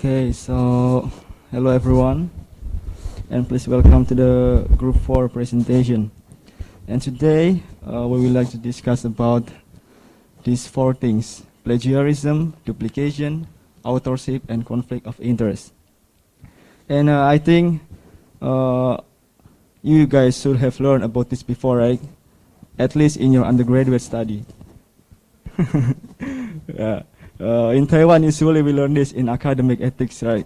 Okay, so hello everyone, and please welcome to the Group 4 presentation. And today we would like to discuss about these four things: plagiarism, duplication, authorship, and conflict of interest. And I think you guys should have learned about this before, right? At least in your undergraduate study. Yeah. In Taiwan, usually we learn this in academic ethics, right?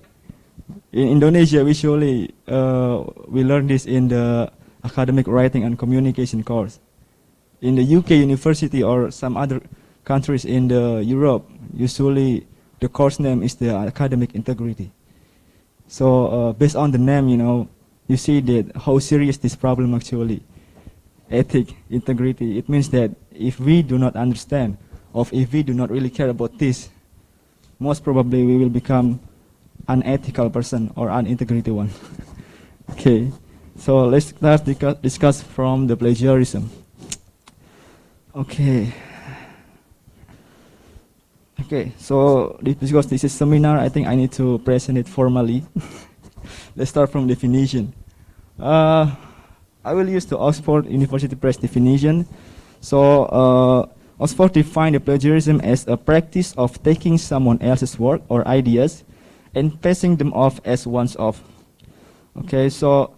In Indonesia, usually we learn this in the academic writing and communication course. In the UK university or some other countries in the Europe, usually the course name is the academic integrity. So based on the name, you see that how serious this problem actually. Ethic, integrity, it means that if we do not understand, or if we do not really care about this, most probably we will become unethical person or unintegrity one. Okay, so let's start discuss from the plagiarism. Okay, so because this is seminar, I think I need to present it formally. Let's start from definition. I will use the Oxford University Press definition. So Oxford defined the plagiarism as a practice of taking someone else's work or ideas and passing them off as one's own. Okay, so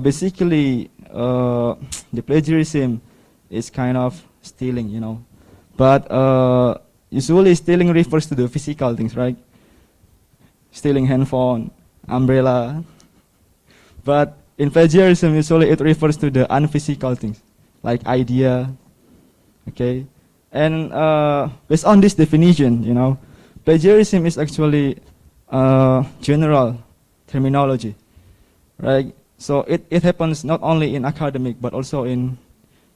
basically the plagiarism is kind of stealing, but usually stealing refers to the physical things, right? Stealing handphone, umbrella, but in plagiarism usually it refers to the unphysical things like idea. Okay. And based on this definition, plagiarism is actually general terminology, right? So it happens not only in academic but also in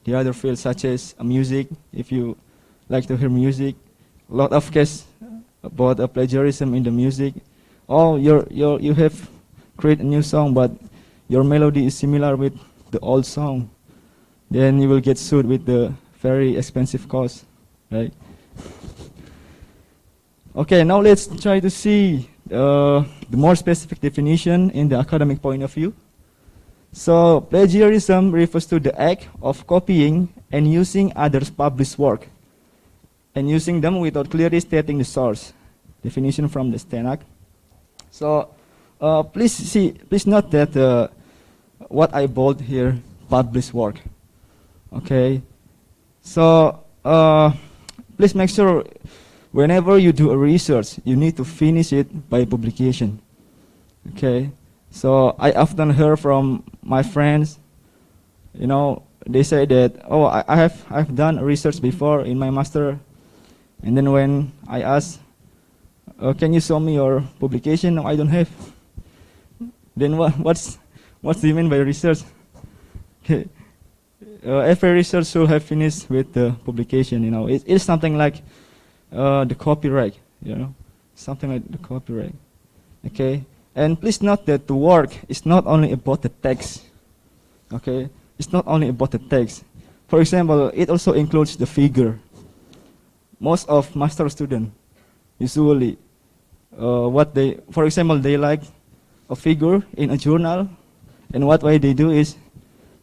the other fields such as music. If you like to hear music, a lot of cases about plagiarism in the music. Oh, you have created a new song, but your melody is similar with the old song. Then you will get sued with the very expensive cost. Right. Okay, now let's try to see the more specific definition in the academic point of view. So plagiarism refers to the act of copying and using others' published work and using them without clearly stating the source. Definition from the Stenak. So please note that what I bold here, published work. Okay. So please make sure whenever you do a research, you need to finish it by publication. Okay, so I often hear from my friends, they say that, oh, I've done research before in my master, and then when I ask, can you show me your publication? No, I don't have. Then what do you mean by research? Okay. Every research should have finished with the publication. It is something like the copyright. Something like the copyright. Okay, and please note that the work is not only about the text. Okay, it's not only about the text. For example, it also includes the figure. Most of master students usually, for example, they like a figure in a journal, and what way they do is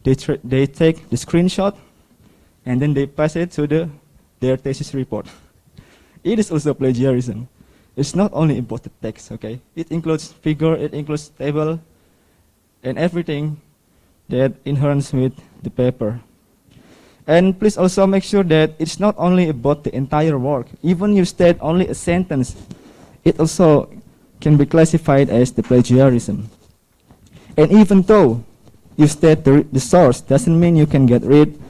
they take the screenshot and then they pass it to their thesis report. It is also plagiarism. It's not only about the text, okay? It includes figure, it includes table, and everything that inherent with the paper. And please also make sure that it's not only about the entire work. Even you state only a sentence, it also can be classified as the plagiarism. And even though you state the source, doesn't mean you can get rid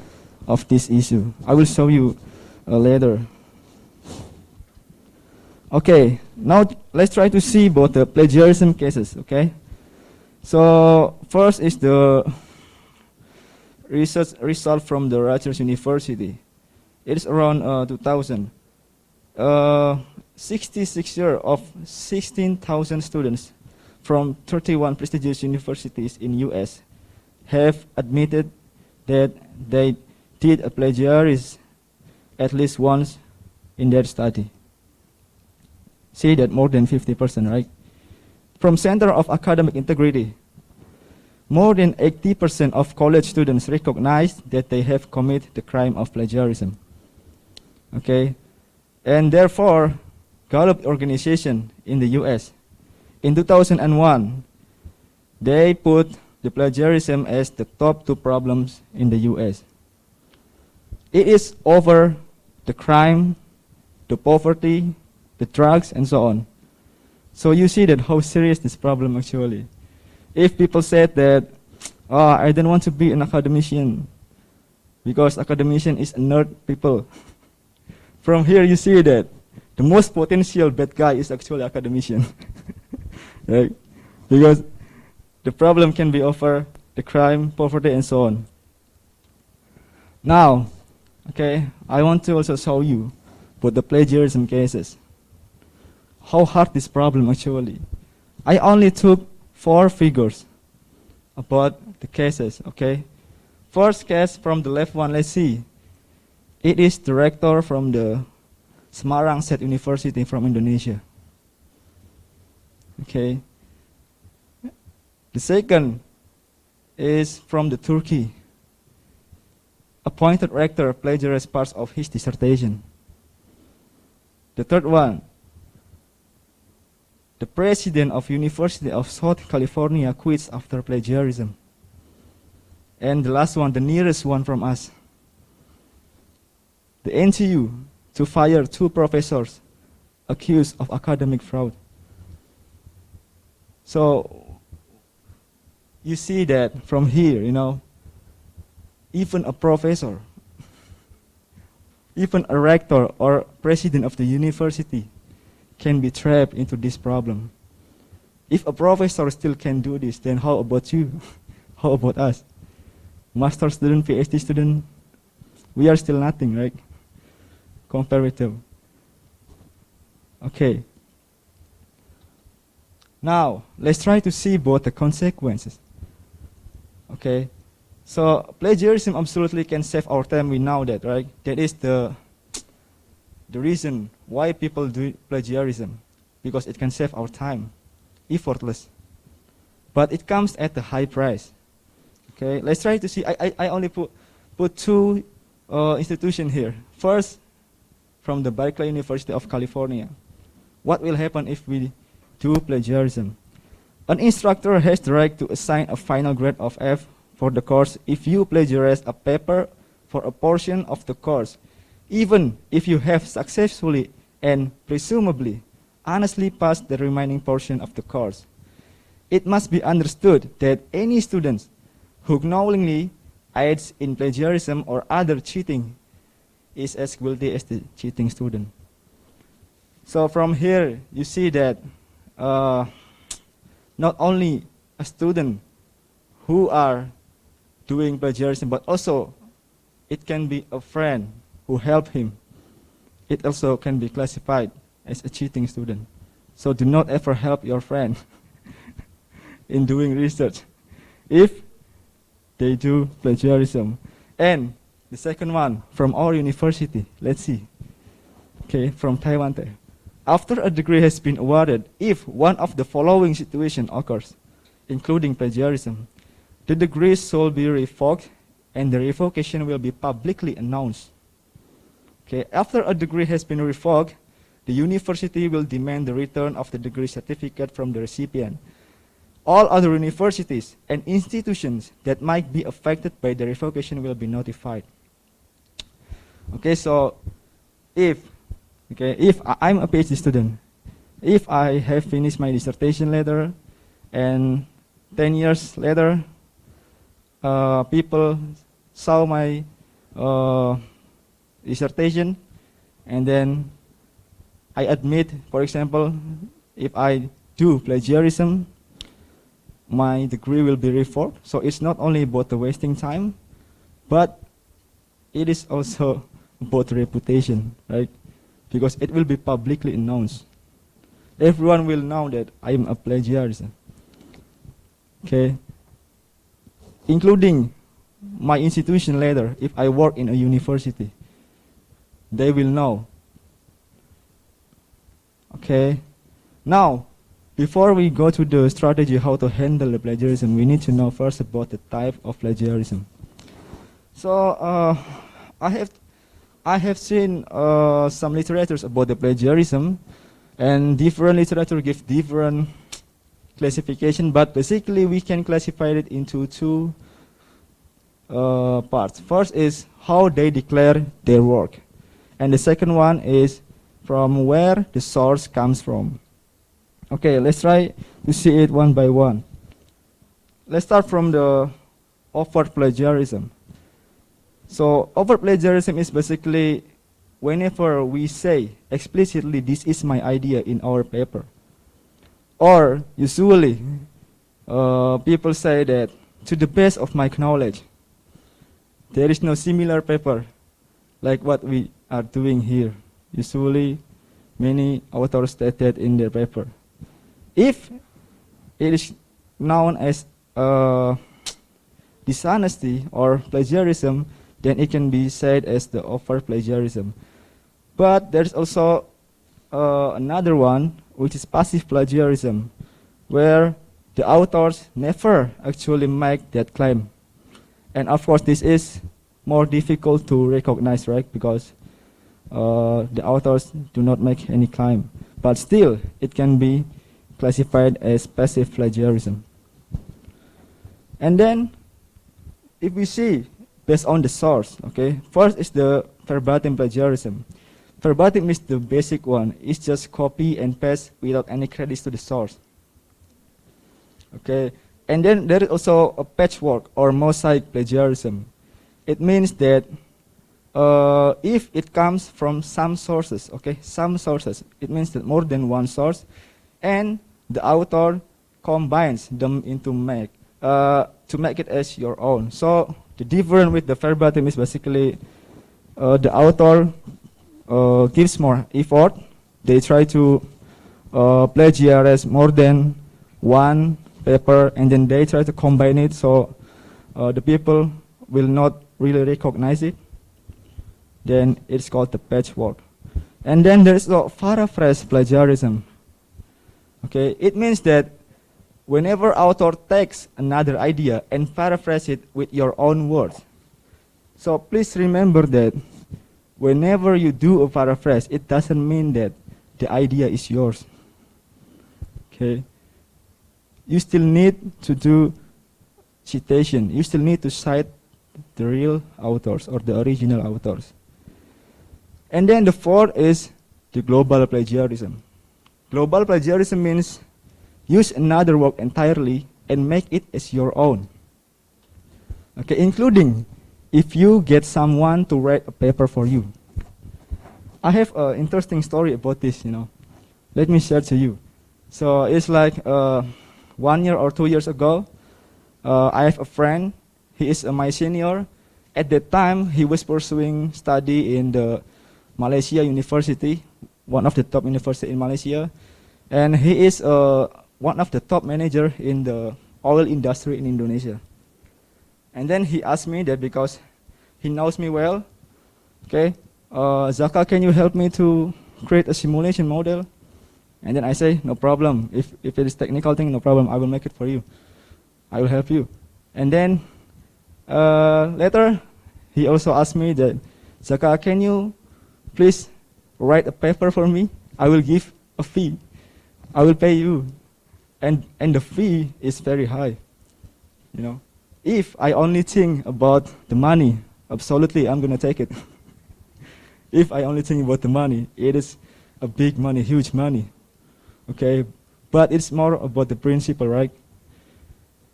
of this issue. I will show you later. Okay, now let's try to see both the plagiarism cases, okay? So first is the research result from the Rutgers University. It is around 2000. 66 years of 16,000 students from 31 prestigious universities in US have admitted that they did a plagiarism at least once in their study. See that more than 50%, right? From Center of Academic Integrity, more than 80% of college students recognize that they have committed the crime of plagiarism. Okay, and therefore, Gallup organization in the US, in 2001, they put the plagiarism as the top 2 problems in the US. It is over the crime, the poverty, the drugs, and so on. So you see that how serious this problem actually. If people said that, oh, I don't want to be an academician because academician is a nerd people. From here you see that the most potential bad guy is actually academician. Right? Because the problem can be over the crime, poverty, and so on. Now, okay, I want to also show you about the plagiarism cases. How hard this problem actually. I only took 4 figures about the cases, okay? First case from the left one, let's see. It is the rector from the Semarang State University from Indonesia. Okay. The second is from the Turkey. Appointed rector plagiarized parts of his dissertation. The third one, the president of University of South California quits after plagiarism. And the last one, the nearest one from us, the NTU to fire 2 professors accused of academic fraud. So you see that from here, you know, even a professor, even a rector or president of the university can be trapped into this problem. If a professor still can do this, then how about you? How about us? Master student, Ph.D. student, we are still nothing, right? Compared with them. Okay. Now, let's try to see both the consequences. Okay. So, plagiarism absolutely can save our time, we know that, right? That is the reason why people do plagiarism, because it can save our time, effortless. But it comes at a high price. Okay, let's try to see. I only put 2 institutions here. First, from the Berkeley University of California. What will happen if we do plagiarism? An instructor has the right to assign a final grade of F for the course if you plagiarize a paper for a portion of the course, even if you have successfully and presumably honestly passed the remaining portion of the course. It must be understood that any student who knowingly aids in plagiarism or other cheating is as guilty as the cheating student. So from here, you see that not only a student who are doing plagiarism, but also it can be a friend who helped him. It also can be classified as a cheating student. So do not ever help your friend in doing research if they do plagiarism. And the second one from our university, let's see. Okay, from Taiwan there. After a degree has been awarded, if one of the following situations occurs, including plagiarism, the degree shall be revoked and the revocation will be publicly announced. Okay, after a degree has been revoked, the university will demand the return of the degree certificate from the recipient. All other universities and institutions that might be affected by the revocation will be notified. Okay, so if I'm a PhD student, if I have finished my dissertation later, and 10 years later, people saw my dissertation, and then I admit, for example, if I do plagiarism, my degree will be revoked. So it's not only about the wasting time, but it is also about reputation, right? Because it will be publicly announced. Everyone will know that I am a plagiarist. Okay? Including my institution later, if I work in a university, they will know. Okay? Now, before we go to the strategy how to handle the plagiarism, we need to know first about the type of plagiarism. So I have seen some literatures about the plagiarism, and different literature give different classification, but basically we can classify it into two parts. First is how they declare their work, and the second one is from where the source comes from. Okay, let's try to see it one by one. Let's start from the overt plagiarism. So overt plagiarism is basically whenever we say explicitly this is my idea in our paper, or usually people say that to the best of my knowledge there is no similar paper like what we are doing here. Usually many authors state that in their paper. If it is known as dishonesty or plagiarism, then it can be said as the overt plagiarism. But there's also another one, which is passive plagiarism, where the authors never actually make that claim. And of course, this is more difficult to recognize, right? Because the authors do not make any claim. But still, it can be classified as passive plagiarism. And then, if we see based on the source, okay, first is the verbatim plagiarism. Verbatim is the basic one. It's just copy and paste without any credits to the source. Okay, and then there is also a patchwork or mosaic plagiarism. It means that if it comes from some sources, okay, some sources, it means that more than one source, and the author combines them into to make it as your own. So the difference with the verbatim is basically the author gives more effort. They try to plagiarize more than one paper, and then they try to combine it so the people will not really recognize it. Then it's called the patchwork. And then there's the paraphrase plagiarism. Okay, it means that whenever author takes another idea and paraphrase it with your own words. So please remember that whenever you do a paraphrase, it doesn't mean that the idea is yours. Okay, you still need to do citation. You still need to cite the real authors or the original authors. And then the fourth is the global plagiarism. Global plagiarism means use another work entirely and make it as your own. Okay, including if you get someone to write a paper for you. I have an interesting story about this, Let me share to you. So it's like 1 year or 2 years ago, I have a friend. He is my senior. At that time, he was pursuing study in the Malaysia University, one of the top universities in Malaysia. And he is one of the top manager in the oil industry in Indonesia. And then he asked me that because he knows me well, okay, Zaka, can you help me to create a simulation model? And then I say, no problem. If it is technical thing, no problem. I will make it for you. I will help you. And then later, he also asked me that, Zaka, can you please write a paper for me? I will give a fee. I will pay you. And the fee is very high. If I only think about the money, absolutely, I'm going to take it. If I only think about the money, it is a big money, huge money. Okay, but it's more about the principle, right?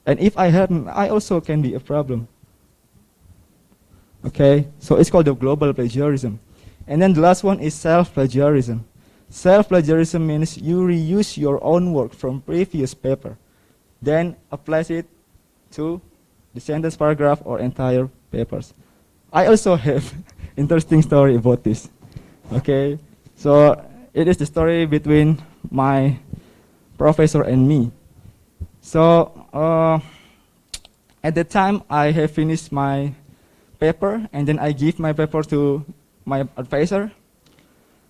And if I hadn't, I also can be a problem. Okay, so it's called the global plagiarism. And then the last one is self-plagiarism. Self-plagiarism means you reuse your own work from previous paper, then applies it to the sentence, paragraph, or entire papers. I also have interesting story about this. Okay, so it is the story between my professor and me. So at the time, I have finished my paper, and then I give my paper to my advisor.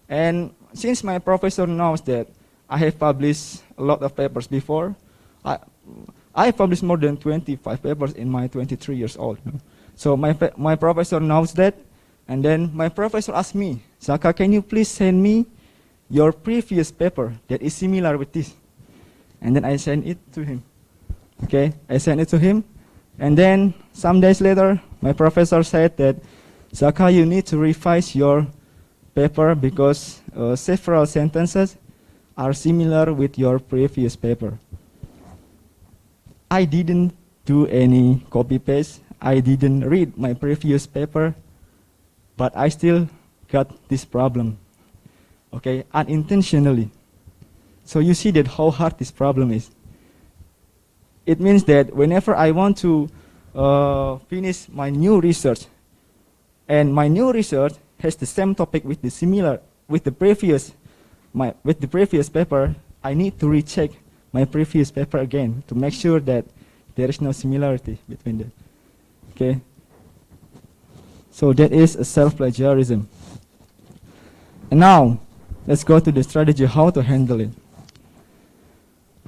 And since my professor knows that I have published a lot of papers before. I, I have published more than 25 papers in my 23 years old. So my professor knows that, and then my professor asked me, Zaka, can you please send me your previous paper that is similar with this? And then I sent it to him. Okay, I sent it to him, and then some days later, my professor said that, Zaka, you need to revise your paper because several sentences are similar with your previous paper. I didn't do any copy paste. I didn't read my previous paper, but I still got this problem, okay, unintentionally. So you see that how hard this problem is. It means that whenever I want to finish my new research, and my new research has the same topic with the previous paper, I need to recheck my previous paper again to make sure that there is no similarity between them. Okay. So that is a self-plagiarism. And now, let's go to the strategy how to handle it.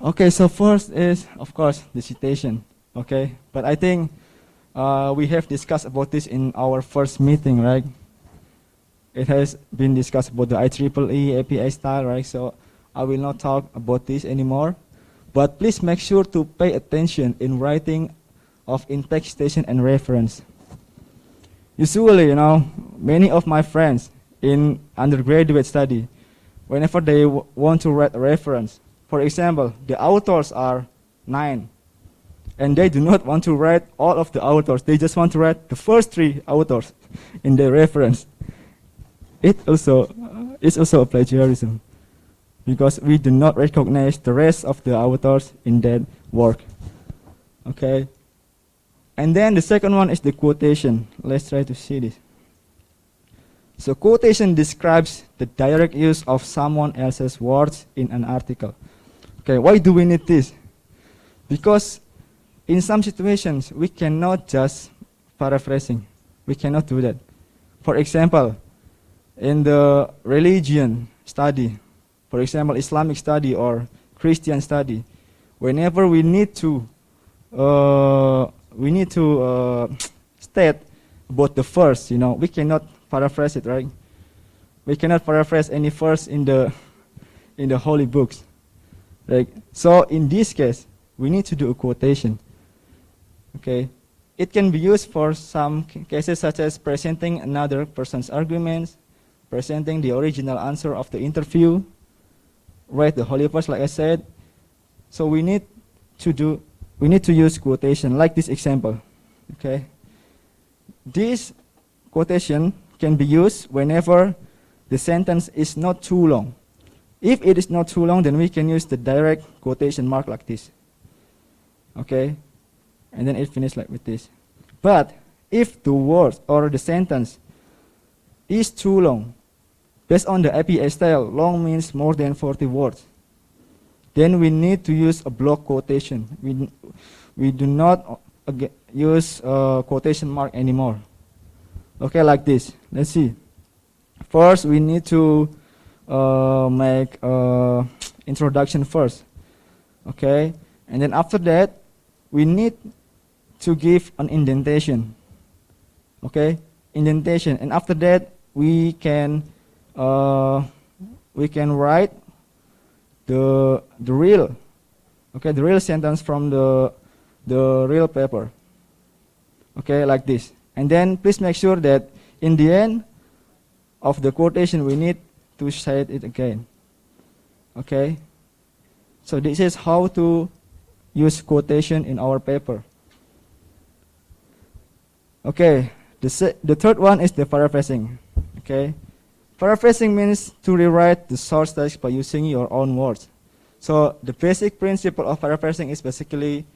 Okay, so first is, of course, the citation. Okay, but I think we have discussed about this in our first meeting, right? It has been discussed about the IEEE APA style, right? So I will not talk about this anymore. But please make sure to pay attention in writing of in-text citation and reference. Usually, many of my friends in undergraduate study, whenever they want to write a reference, for example, the authors are 9, and they do not want to write all of the authors. They just want to write the first 3 authors in their reference. It's also a plagiarism, because we do not recognize the rest of the authors in that work. Okay. And then the second one is the quotation. Let's try to see this. So quotation describes the direct use of someone else's words in an article. Okay, why do we need this? Because in some situations, we cannot just paraphrasing. We cannot do that. For example, in the religion study, for example, Islamic study or Christian study, whenever we need to state about the verse, we cannot paraphrase it, right? We cannot paraphrase any verse in the holy books, right? So in this case, we need to do a quotation. Okay, it can be used for some cases such as presenting another person's arguments, presenting the original answer of the interview, write the holy verse, like I said. So we need to use quotation, like this example. Okay, this quotation can be used whenever the sentence is not too long. If it is not too long, then we can use the direct quotation mark like this. Okay, and then it finishes like with this. But if the word or the sentence is too long, based on the APA style, long means more than 40 words, then we need to use a block quotation. We do not use quotation mark anymore. Okay, like this. Let's see. First, we need to make introduction first. Okay, and then after that, we need to give an indentation. Okay, indentation, and after that, we can write the real sentence from the real paper. Okay, like this. And then please make sure that in the end of the quotation we need to say it again. Okay, so this is how to use quotation in our paper. Okay, the third one is the paraphrasing. Okay, paraphrasing means to rewrite the source text by using your own words. So the basic principle of paraphrasing is basically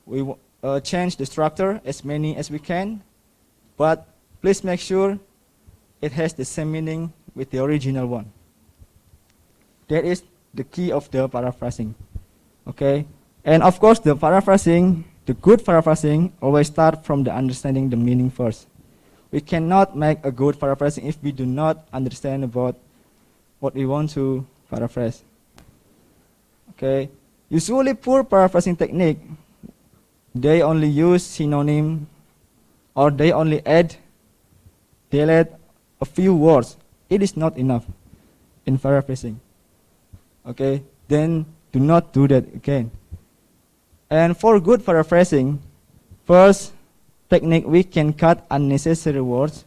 we change the structure as many as we can, but please make sure it has the same meaning with the original one. That is the key of the paraphrasing. Okay, and of course the good paraphrasing always start from the understanding the meaning first. We cannot make a good paraphrasing if we do not understand about what we want to paraphrase. Okay, usually poor paraphrasing technique, they only use synonym, or they only add, delete a few words. It is not enough in paraphrasing. Okay, then do not do that again. And for good paraphrasing, first technique, we can cut unnecessary words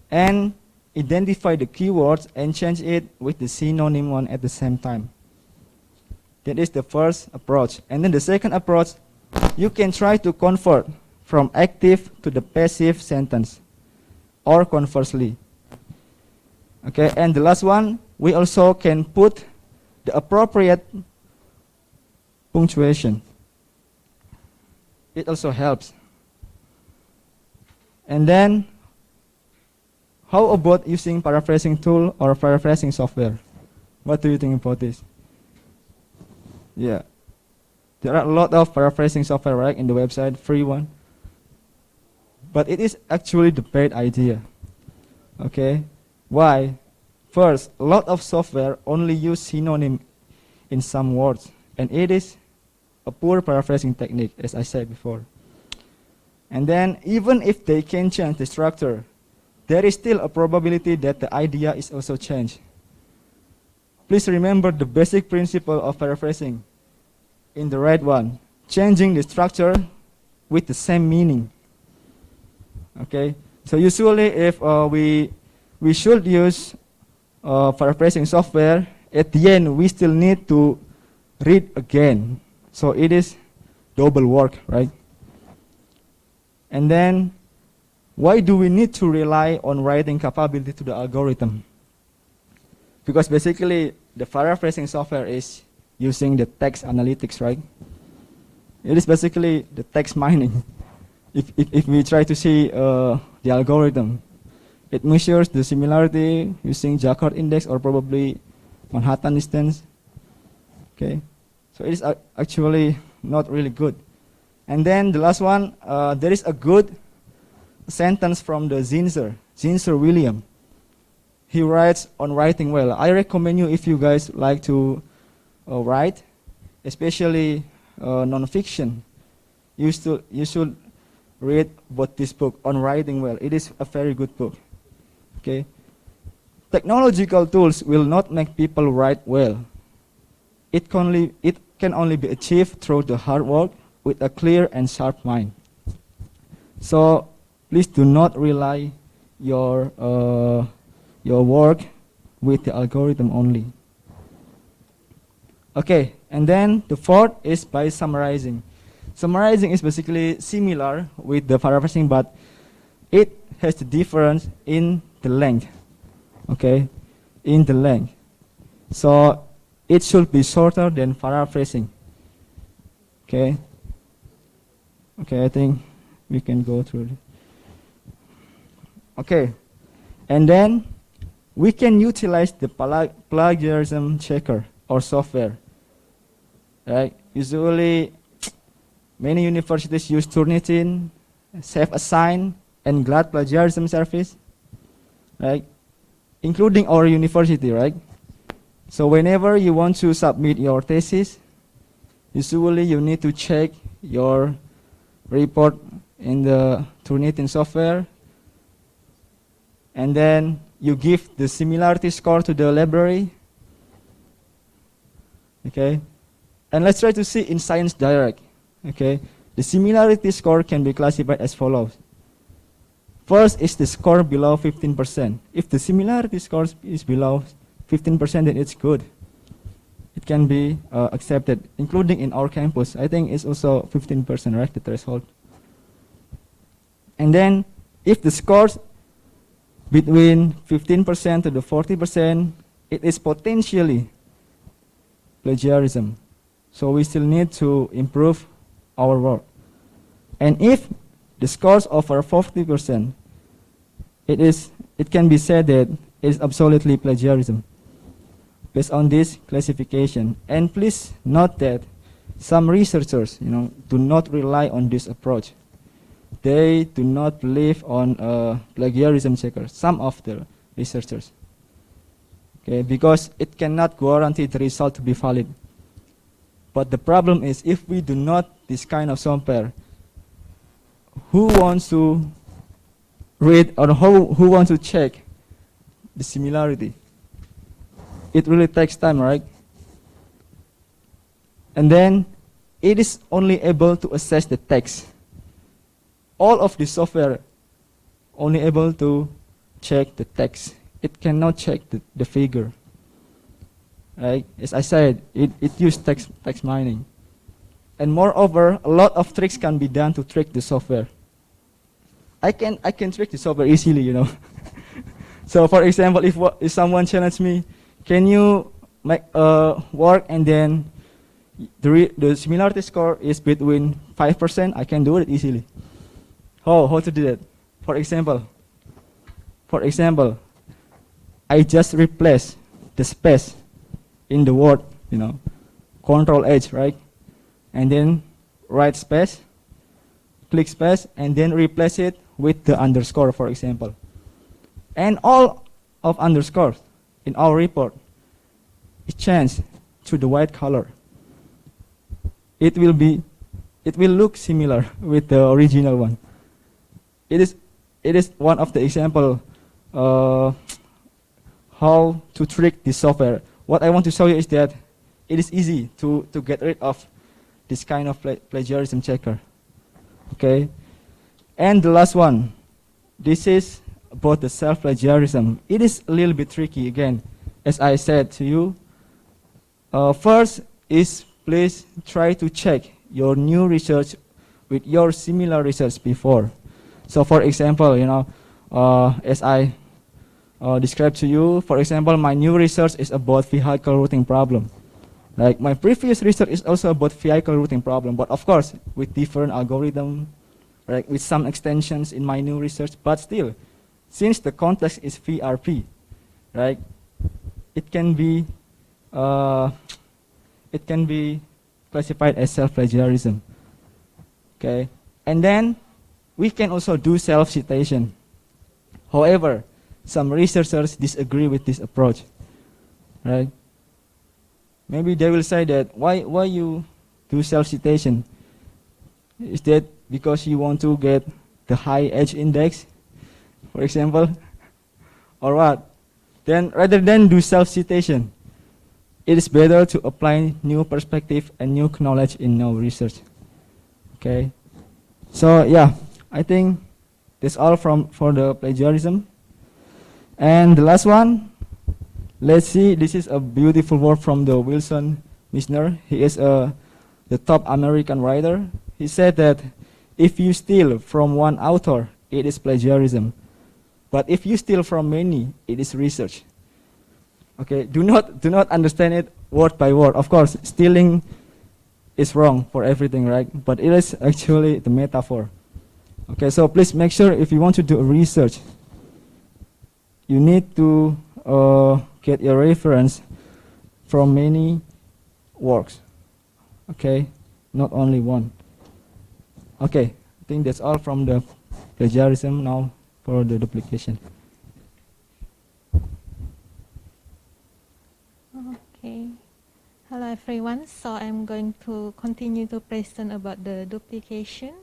and identify the keywords and change it with the synonym one at the same time. That is the first approach. And then the second approach, you can try to convert from active to the passive sentence, or conversely. Okay, and the last one, we also can put the appropriate punctuation. It also helps. And then, how about using paraphrasing tool or paraphrasing software? What do you think about this? Yeah, there are a lot of paraphrasing software, right, in the website, free one. But it is actually the bad idea. Okay, why? First, a lot of software only use synonym in some words, and it is a poor paraphrasing technique, as I said before. And then, even if they can change the structure, there is still a probability that the idea is also changed. Please remember the basic principle of paraphrasing in the right one, changing the structure with the same meaning. Okay, so usually if we should use paraphrasing software, at the end we still need to read again. So it is double work, right? And then, why do we need to rely on writing capability to the algorithm? Because basically, the paraphrasing software is using the text analytics, right? It is basically the text mining. If we try to see the algorithm, it measures the similarity using Jaccard index or probably Manhattan distance. Okay, so it is actually not really good. And then the last one, there is a good sentence from the Zinser William. He writes on writing well. I recommend you, if you guys like to write, especially non-fiction, you should read about this book on writing well. It is a very good book. Okay, technological tools will not make people write well. It can only be achieved through the hard work with a clear and sharp mind. So please do not rely your work with the algorithm only. Okay, and then the fourth is by summarizing. Summarizing is basically similar with the paraphrasing, but it has the difference in the length. Okay, in the length. So it should be shorter than paraphrasing. Okay. Okay, I think we can go through it. Okay, and then we can utilize the plagiarism checker or software. Right? Usually, many universities use Turnitin, Self-Assign, and Glad Plagiarism Service, right? Including our university, right? So whenever you want to submit your thesis, usually you need to check your report in the Turnitin software, and then you give the similarity score to the library. Okay, and let's try to see in Science Direct. Okay, the similarity score can be classified as follows. First is the score below 15%. If the similarity score is below 15%, then it's good. It can be accepted, including in our campus. I think it's also 15%, right, the threshold. And then, if the scores between 15% to the 40%, it is potentially plagiarism. So we still need to improve our work. And if the scores over 40%, it can be said that it is absolutely plagiarism based on this classification. And please note that some researchers, do not rely on this approach. They do not believe on plagiarism checkers, some of the researchers. Okay, because it cannot guarantee the result to be valid. But the problem is, if we do not this kind of software, who wants to read or who wants to check the similarity? It really takes time, right? And then it is only able to assess the text. All of the software only able to check the text. It cannot check the figure. Right? As I said, it uses text mining. And moreover, a lot of tricks can be done to trick the software. I can trick the software easily, you know. So for example, if someone challenges me, can you make work and then the similarity score is between 5%, I can do it easily. How to do that? For example, I just replace the space in the word, you know, Control H, right? And then write space, click space, and then replace it with the underscore, for example. And all of underscores in our report is changed to the white color. It will look similar with the original one. It is one of the example how to trick the software. What I want to show you is that it is easy to get rid of this kind of plagiarism checker. Okay, and the last one, this is about the self-plagiarism. It is a little bit tricky again, as I said to you. First is please try to check your new research with your similar research before. So for example, you know, as I described to you, for example, my new research is about vehicle routing problem. Like my previous research is also about vehicle routing problem, but of course with different algorithm, right, with some extensions in my new research, but still, since the context is VRP, right, it can be classified as self-plagiarism. Okay, and then we can also do self-citation. However, some researchers disagree with this approach, right? Maybe they will say that why you do self-citation? Is that because you want to get the high edge index, for example, or what? Then rather than do self-citation, it is better to apply new perspective and new knowledge in our research. Okay, so yeah, I think that's all for the plagiarism. And the last one, let's see. This is a beautiful work from the Wilson Mizner. He is the top American writer. He said that if you steal from one author, it is plagiarism. But if you steal from many, it is research. Okay, do not understand it word by word. Of course, stealing is wrong for everything, right? But it is actually the metaphor. Okay, so please make sure if you want to do a research, you need to get your reference from many works. Okay, not only one. Okay, I think that's all from the plagiarism. Now for the duplication. Okay. Hello everyone. So I'm going to continue to present about the duplication.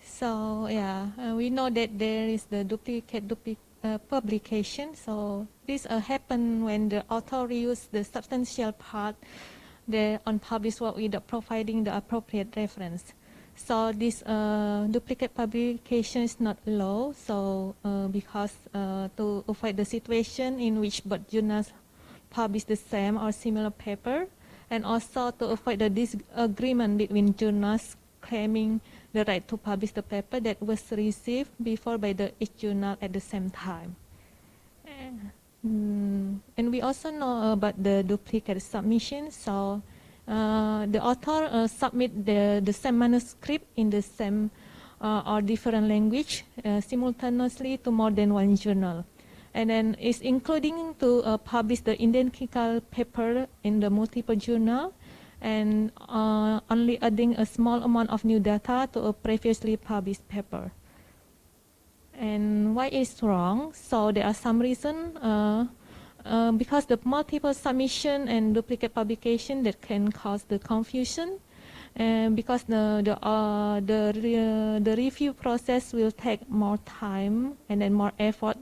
So yeah, we know that there is the duplicate publication. So this happen when the author reuse the substantial part the unpublished work without providing the appropriate reference. So this duplicate publication is not allowed. So because to avoid the situation in which both journals publish the same or similar paper, and also to avoid the disagreement between journals claiming the right to publish the paper that was received before by the each journal at the same time. And we also know about the duplicate submission. So the author submit the same manuscript in the same or different language simultaneously to more than one journal. And then it's including to publish the identical paper in the multiple journal, and only adding a small amount of new data to a previously published paper. And why it's wrong? So there are some reasons. because the multiple submission and duplicate publication that can cause the confusion, and because the review process will take more time and then more effort.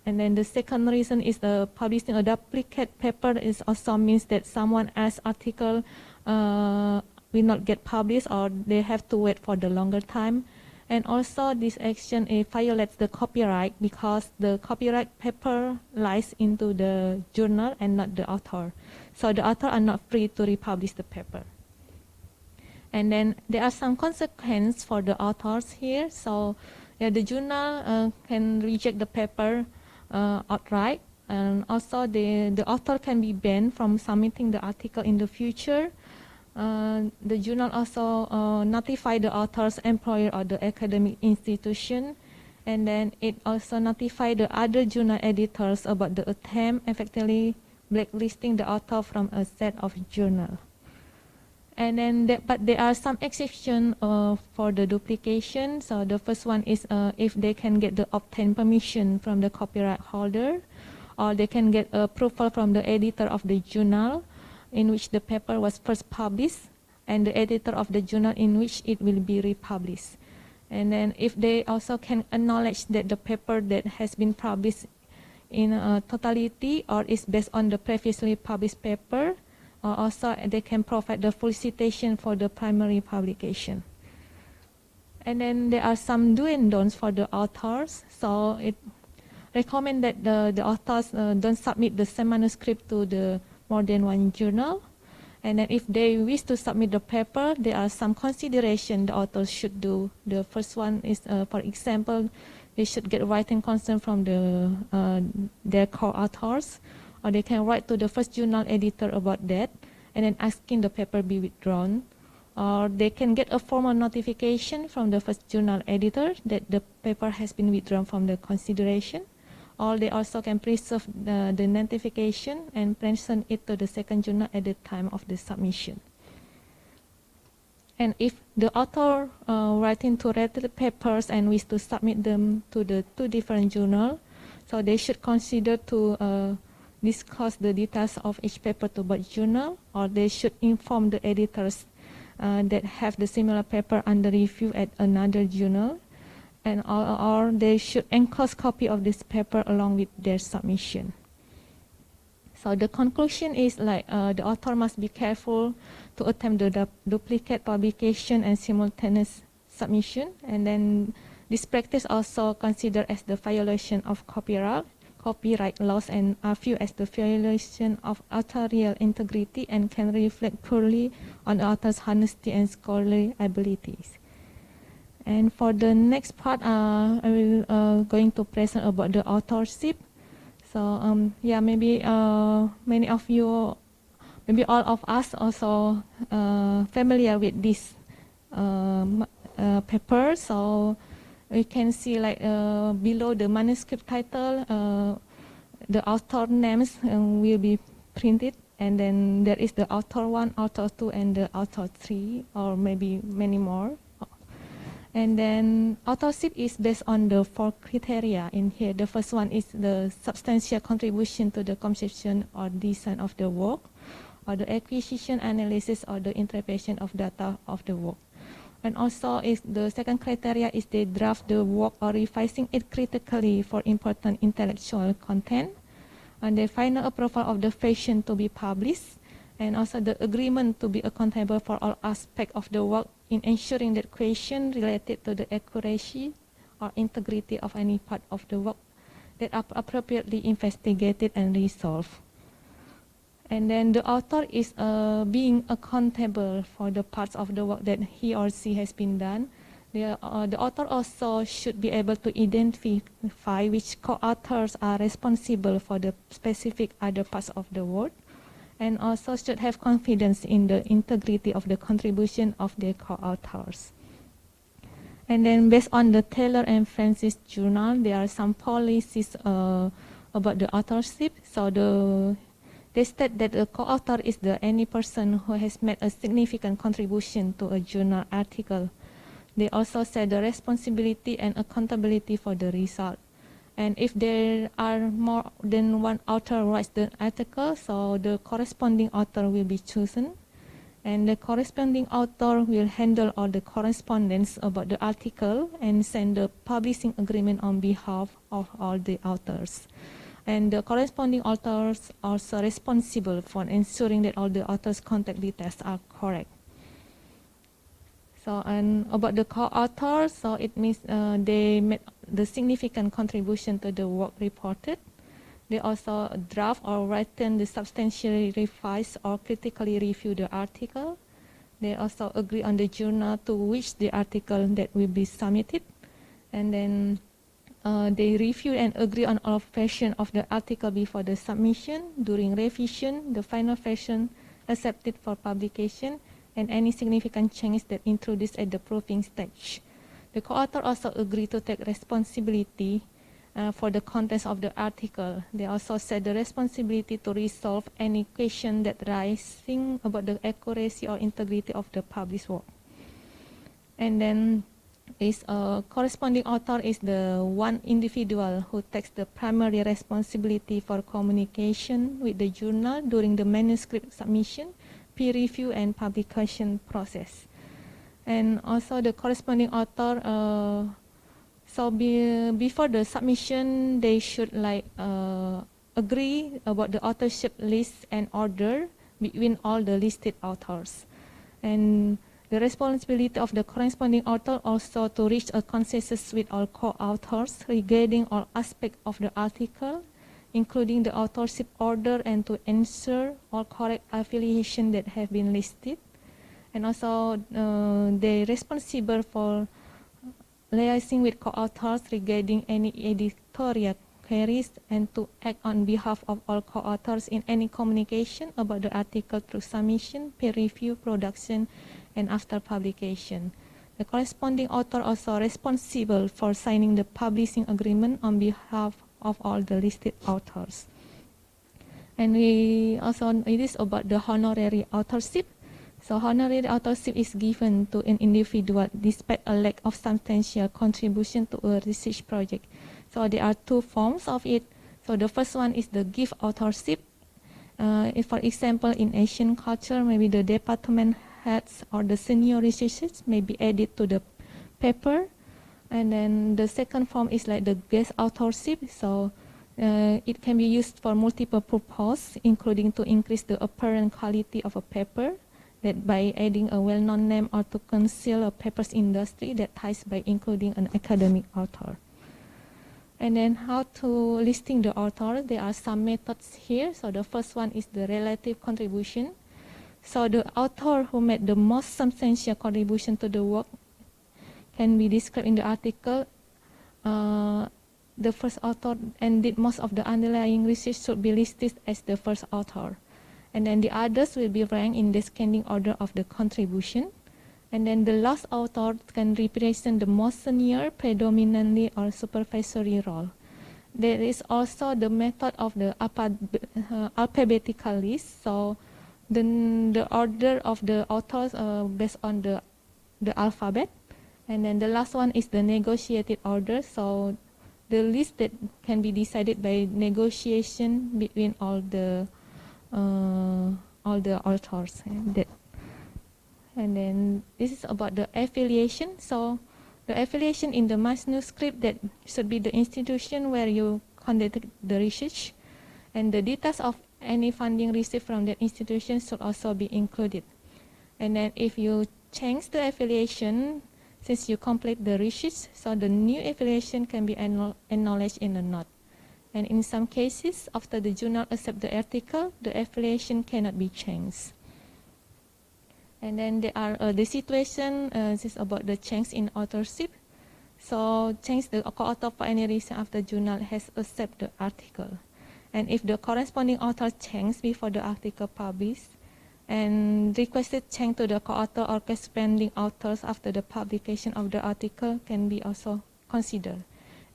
And then the second reason is publishing a duplicate paper is also means that someone else's article will not get published, or they have to wait for the longer time. And also this action violates the copyright, because the copyright paper lies into the journal and not the author. So the author are not free to republish the paper. And then there are some consequences for the authors here. So yeah, the journal can reject the paper outright, and also the author can be banned from submitting the article in the future. The journal also notify the author's employer or the academic institution, and then it also notify the other journal editors about the attempt effectively blacklisting the author from a set of journal. And then, but there are some exceptions for the duplication. So the first one is if they can get the obtained permission from the copyright holder, or they can get approval from the editor of the journal in which the paper was first published, and the editor of the journal in which it will be republished. And then if they also can acknowledge that the paper that has been published in totality or is based on the previously published paper, also they can provide the full citation for the primary publication. And then there are some do and don'ts for the authors. So it recommend that the authors don't submit the same manuscript to the more than one journal. And then if they wish to submit the paper, there are some consideration the authors should do. The first one is, for example, they should get writing consent from their co-authors, or they can write to the first journal editor about that and then asking the paper be withdrawn. Or they can get a formal notification from the first journal editor that the paper has been withdrawn from the consideration. Or they also can preserve the notification and present it to the second journal at the time of the submission. And if the author writing to related papers and wish to submit them to the two different journals, so they should consider to discuss the details of each paper to both journal, or they should inform the editors that have the similar paper under review at another journal, and or they should enclose copy of this paper along with their submission. So the conclusion is like the author must be careful to attempt the duplicate publication and simultaneous submission, and then this practice also considered as the violation of copyright laws and are viewed as the violation of authorial integrity and can reflect poorly on the author's honesty and scholarly abilities. And for the next part, I will going to present about the authorship. So yeah, maybe many of you, maybe all of us also familiar with this paper. So we can see like below the manuscript title, the author names will be printed, and then there is the author 1, author 2, and the author 3, or maybe many more. And then authorship is based on the 4 criteria in here. The first one is the substantial contribution to the conception or design of the work, or the acquisition, analysis, or the interpretation of data of the work. And also is the second criteria is they draft the work or revising it critically for important intellectual content, and the final approval of the version to be published, and also the agreement to be accountable for all aspects of the work in ensuring that question related to the accuracy or integrity of any part of the work that are appropriately investigated and resolved. And then the author is being accountable for the parts of the work that he or she has been done. The author also should be able to identify which co-authors are responsible for the specific other parts of the work, and also should have confidence in the integrity of the contribution of their co-authors. And then based on the Taylor and Francis journal, there are some policies about the authorship. So they state that the co-author is any person who has made a significant contribution to a journal article. They also said the responsibility and accountability for the result. And if there are more than one author writes the article, so the corresponding author will be chosen. And the corresponding author will handle all the correspondence about the article and send the publishing agreement on behalf of all the authors. And the corresponding authors are also responsible for ensuring that all the authors' contact details are correct. So, and about the co-authors, so it means they made the significant contribution to the work reported. They also draft or written the substantially revise or critically review the article. They also agree on the journal to which the article that will be submitted. And then they review and agree on all version of the article before the submission, during revision, the final version accepted for publication, and any significant changes that introduced at the proofing stage. The co-author also agree to take responsibility for the contents of the article. They also said the responsibility to resolve any question that rising about the accuracy or integrity of the published work. And then is corresponding author is the one individual who takes the primary responsibility for communication with the journal during the manuscript submission, peer review, and publication process. And also the corresponding author, so before the submission, they should agree about the authorship list and order between all the listed authors. And the responsibility of the corresponding author also to reach a consensus with all co-authors regarding all aspects of the article, including the authorship order, and to ensure all correct affiliation that have been listed. And also they're responsible for liaising with co-authors regarding any editorial queries and to act on behalf of all co-authors in any communication about the article through submission, peer review, production, and after publication. The corresponding author also responsible for signing the publishing agreement on behalf of all the listed authors. And we also, it is about the honorary authorship. So honorary authorship is given to an individual despite a lack of substantial contribution to a research project. So there are two forms of it. So the first one is the gift authorship. If, for example, in Asian culture, maybe the department heads or the senior researchers may be added to the paper. And then the second form is like the guest authorship. So it can be used for multiple purposes, including to increase the apparent quality of a paper, that by adding a well-known name, or to conceal a paper's industry that ties by including an academic author. And then how to listing the author, there are some methods here. So the first one is the relative contribution. So the author who made the most substantial contribution to the work can be described in the article. The first author and did most of the underlying research should be listed as the first author. And then the others will be ranked in descending order of the contribution. And then the last author can represent the most senior, predominantly or supervisory role. There is also the method of the alphabetical list. So the order of the authors based on the alphabet. And then the last one is the negotiated order. So the list that can be decided by negotiation between all the authors. And then this is about the affiliation. So the affiliation in the manuscript, that should be the institution where you conducted the research, and the details of any funding received from that institution should also be included. And then if you change the affiliation since you complete the research, so the new affiliation can be acknowledged in a note. And in some cases, after the journal accepts the article, the affiliation cannot be changed. And then there are the situation, this is about the change in authorship. So change the co-author for any reason after journal has accepted the article. And if the corresponding author changed before the article published, and requested change to the co-author or corresponding authors after the publication of the article can be also considered.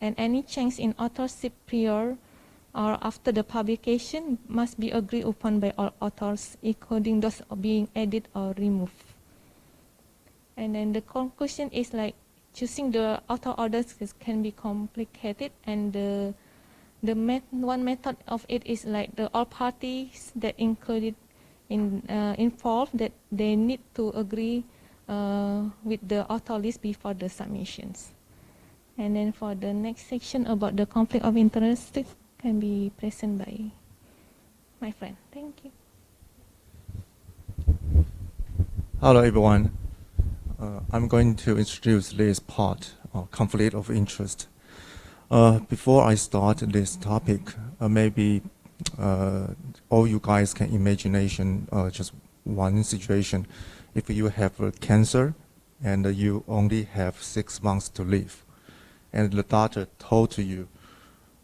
And any change in authorship prior or after the publication must be agreed upon by all authors, including those being added or removed. And then the conclusion is like, choosing the author orders can be complicated, and one method of it is like the all parties that included involved, that they need to agree with the author list before the submissions. And then for the next section about the conflict of interest can be present by my friend. Thank you. Hello everyone. I'm going to introduce this part of conflict of interest. Before I start this topic, maybe all you guys can imagination just one situation. If you have cancer and you only have 6 months to live, and the doctor told you,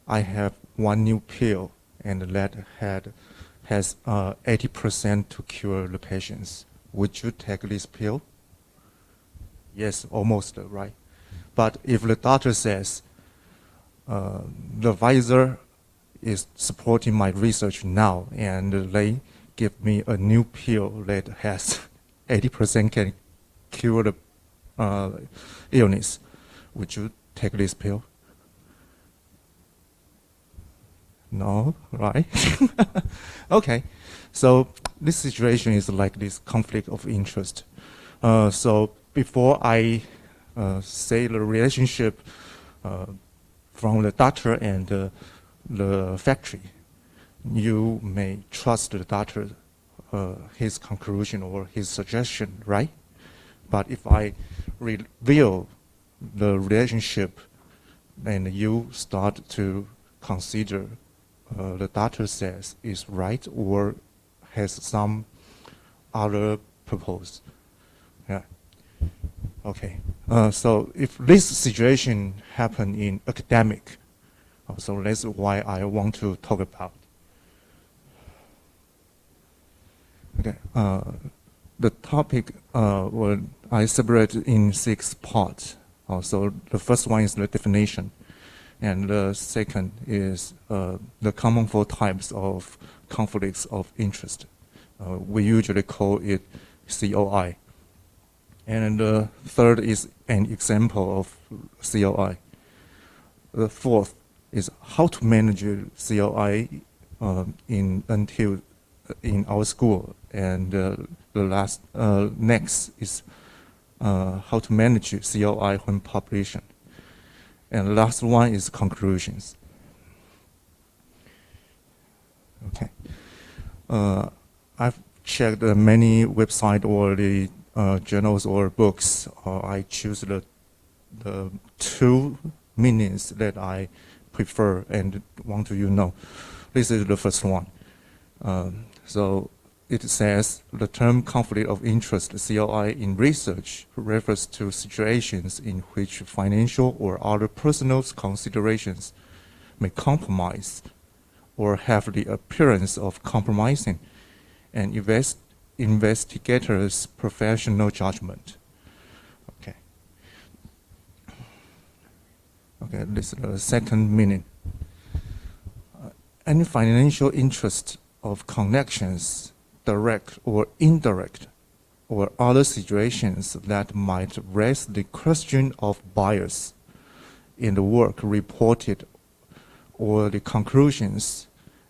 I have one new pill and that has 80% to cure the patients. Would you take this pill? Yes, almost, right? But if the doctor says, the advisor is supporting my research now, and they give me a new pill that has 80% can cure the illness, would you take this pill? No, right? Okay, so this situation is like this conflict of interest. So before I say the relationship from the doctor and the factory, you may trust the doctor, his conclusion or his suggestion, right? But if I reveal the relationship, then you start to consider the doctor says is right or has some other purpose. Yeah. Okay. So if this situation happen in academic, so that's why I want to talk about. Okay. The topic I separate in 6 parts. So the first one is the definition, and the second is the common 4 types of conflicts of interest. We usually call it COI. And the third is an example of COI. The fourth is how to manage COI in our school, and the next is how to manage COI when publication. And the last one is conclusions. Okay. I've checked many websites or the journals or books. I choose the 2 meanings that I prefer and want you to know. This is the first one. So it says the term conflict of interest, COI, in research refers to situations in which financial or other personal considerations may compromise or have the appearance of compromising an investigator's professional judgment. Okay. Okay, this is the second meaning. Any financial interest of connections, direct or indirect, or other situations that might raise the question of bias in the work reported, or the conclusions,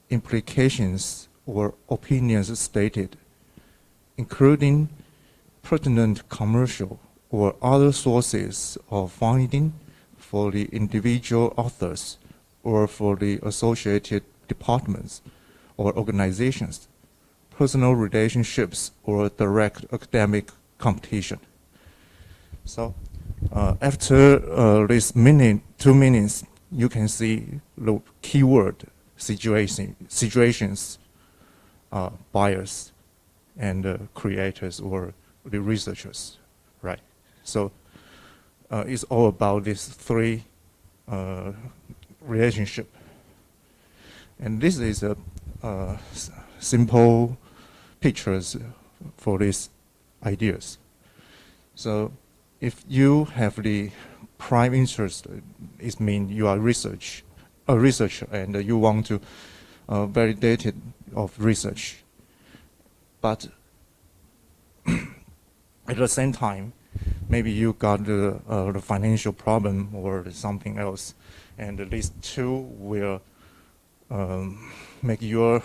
implications, or opinions stated, including pertinent commercial or other sources of funding for the individual authors or for the associated departments or organizations, personal relationships, or direct academic competition. So after this 2 meanings, you can see the keyword situations, buyers, and creators or the researchers, right? So it's all about these 3 relationship. And this is a simple pictures for these ideas. So if you have the prime interest, it means you are a researcher, and you want to validate it of research. But at the same time, maybe you got the financial problem or something else, and these two will make your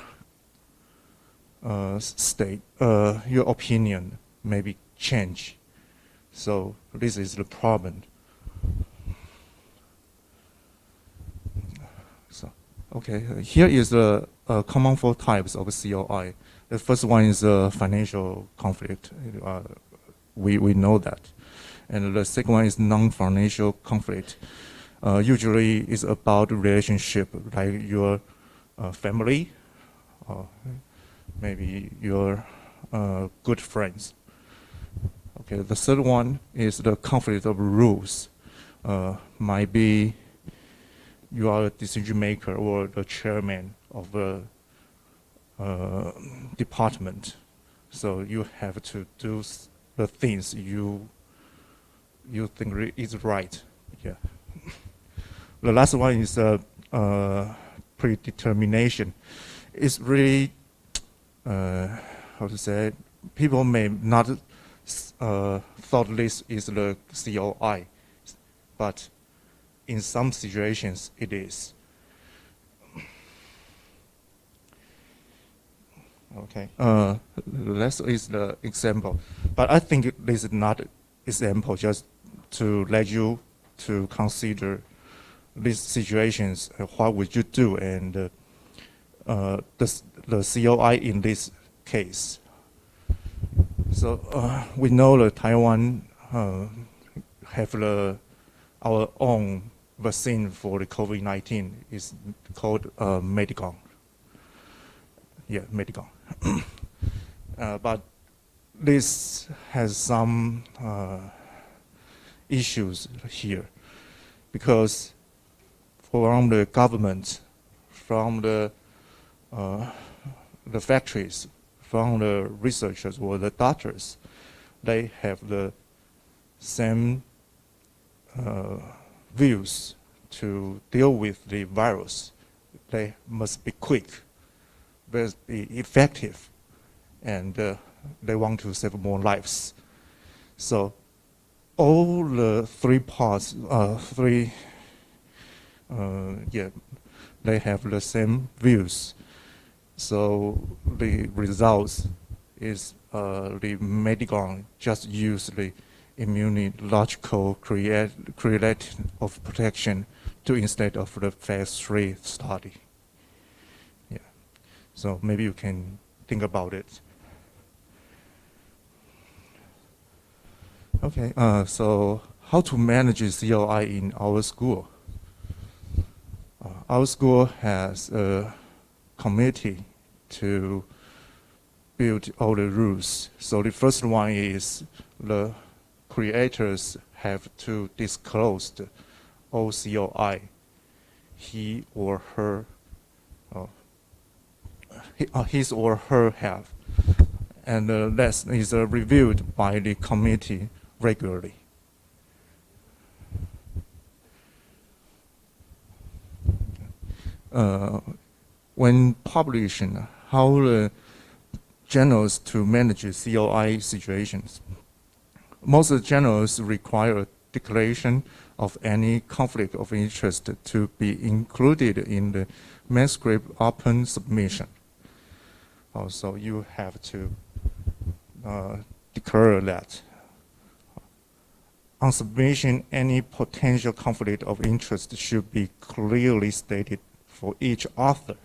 your opinion maybe change. So this is the problem. So, okay, here is the common four types of COI. The first one is financial conflict. We know that. And the second one is non-financial conflict. Usually it's about relationship, like your family, or maybe your good friends. Okay, the third one is the conflict of rules. Might be you are a decision maker or the chairman of a department, so you have to do the things you think is right. Yeah. The last one is predetermination. It's really how to say it? People may not thought this is the COI, but in some situations it is. Okay, this is the example, but I think this is not example, just to let you to consider these situations. What would you do, and the COI in this case. So we know that Taiwan have our own vaccine for the COVID-19. Is called Medicon. Yeah, Medicon. But this has some issues here, because from the government, from the factories, from the researchers or the doctors, they have the same views to deal with the virus. They must be quick, must be effective, and they want to save more lives. So all the three parts, they have the same views. So the results is the Medicon just use the immunological correlate of protection to instead of the phase 3 study. Yeah. So maybe you can think about it. Okay, so how to manage COI in our school? Our school has a committee to build all the rules. So the first one is the creators have to disclose all COI he or her, his or her have, and that is reviewed by the committee regularly. When publishing, how the journals to manage COI situations. Most of the journals require a declaration of any conflict of interest to be included in the manuscript upon submission. Also, you have to declare that. On submission, any potential conflict of interest should be clearly stated for each author.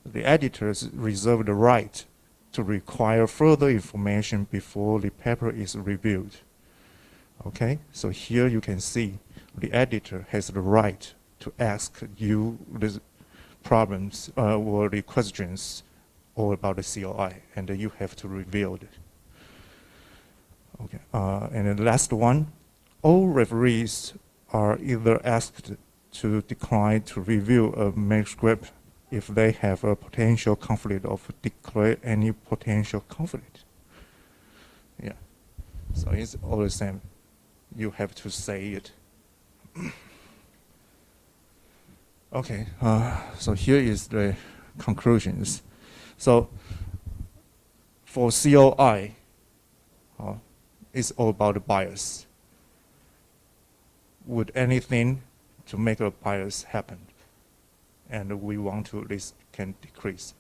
The editors reserve the right to require further information before the paper is reviewed. Okay, so here you can see the editor has the right to ask you the problems or the questions all about the COI, and you have to reveal it. Okay, and then the last one, all referees are either asked to decline to review a manuscript if they have a potential conflict or declare any potential conflict. Yeah, so it's all the same. You have to say it. Okay, so here is the conclusions. So for COI, is all about the bias. Would anything to make a bias happen? And we want to this can decrease.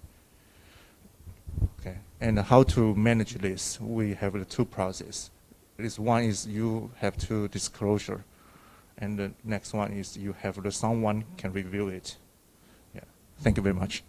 Okay, and how to manage this? We have the two processes. This one is you have to disclosure, and the next one is you have the someone can review it. Yeah, thank you very much.